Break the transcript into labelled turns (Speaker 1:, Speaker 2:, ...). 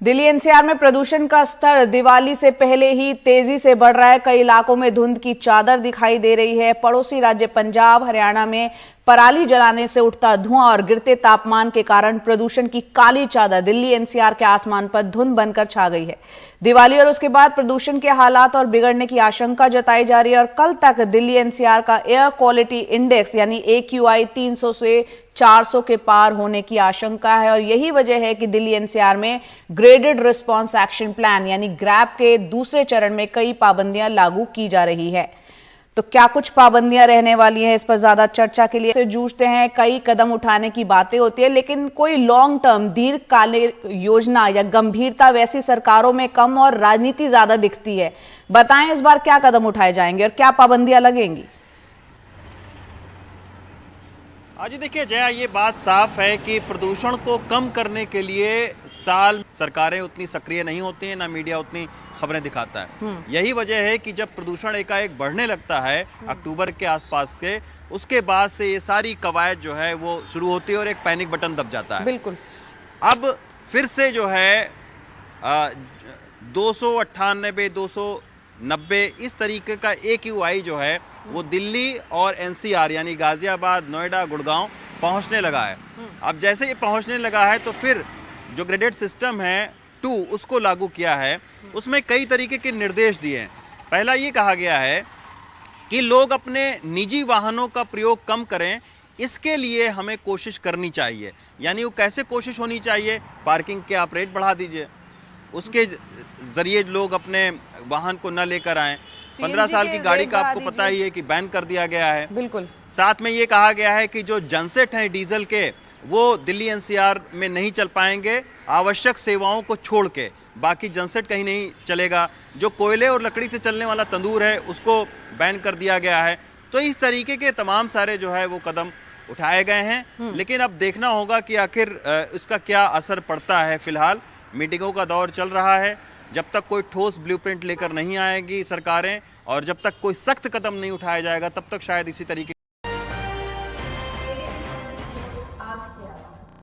Speaker 1: Delhi NCR में प्रदूषण का स्तर दिवाली से पहले ही तेजी से बढ़ रहा है। कई इलाकों में धुंध की चादर दिखाई दे रही है। पड़ोसी राज्य पंजाब, हरियाणा में पराली जलाने से उठता धुआं और गिरते तापमान के कारण प्रदूषण की काली चादर दिल्ली एनसीआर के आसमान पर धुंध बनकर छा गई है। दिवाली और उसके बाद प्रदूषण के हालात और बिगड़ने की आशंका जताई जा रही है और कल तक दिल्ली एनसीआर का एयर क्वालिटी इंडेक्स यानी AQI 300 से 400 के पार होने की आशंका है और यही वजह है कि दिल्ली एनसीआर में ग्रेडेड रिस्पांस एक्शन प्लान यानी ग्रैप के दूसरे चरण में कई पाबंदियां लागू की जा रही है। तो क्या कुछ पाबंदियां रहने वाली हैं, इस पर ज्यादा चर्चा के लिए जूझते हैं। कई कदम उठाने की बातें होती है, लेकिन कोई लॉन्ग टर्म दीर्घकालीन योजना या गंभीरता वैसी सरकारों में कम और राजनीति ज्यादा दिखती है। बताएं इस बार क्या कदम उठाए जाएंगे और क्या पाबंदियां लगेंगी?
Speaker 2: आज देखिए जया, ये बात साफ है कि प्रदूषण को कम करने के लिए साल सरकारें उतनी सक्रिय नहीं होती हैं, ना मीडिया उतनी खबरें दिखाता है। यही वजह है कि जब प्रदूषण एकाएक बढ़ने लगता है अक्टूबर के आसपास के, उसके बाद से ये सारी कवायद जो है वो शुरू होती है और एक पैनिक बटन दब जाता है।
Speaker 1: बिल्कुल।
Speaker 2: अब फिर से जो है 298, 290 इस तरीके का AQI जो है वो दिल्ली और NCR यानी गाजियाबाद, नोएडा, गुड़गांव पहुंचने लगा है। अब जैसे ये पहुंचने लगा है तो फिर जो ग्रेडेड सिस्टम है 2 उसको लागू किया है। उसमें कई तरीके के निर्देश दिए हैं। पहला ये कहा गया है कि लोग अपने निजी वाहनों का प्रयोग कम करें, इसके लिए हमें कोशिश करनी चाहिए। यानी वो कैसे कोशिश होनी चाहिए? पार्किंग के आप रेट बढ़ा दीजिए, उसके जरिए लोग अपने वाहन को न लेकर आएं। 15 साल की गाड़ी का आपको पता ही है कि बैन कर दिया गया है।
Speaker 1: बिल्कुल।
Speaker 2: साथ में ये कहा गया है कि जो जनसेट हैं डीजल के, वो दिल्ली NCR में नहीं चल पाएंगे, आवश्यक सेवाओं को छोड़ के बाकी जनसेट कहीं नहीं चलेगा। जो कोयले और लकड़ी से चलने वाला तंदूर है उसको बैन कर दिया गया है। तो इस तरीके के तमाम सारे जो है वो कदम उठाए गए हैं, लेकिन अब देखना होगा कि आखिर इसका क्या असर पड़ता है। फिलहाल मीटिंगों का दौर चल रहा है। जब तक कोई ठोस ब्लूप्रिंट लेकर नहीं आएगी सरकारें और जब तक कोई सख्त कदम नहीं उठाया जाएगा, तब तक शायद इसी तरीके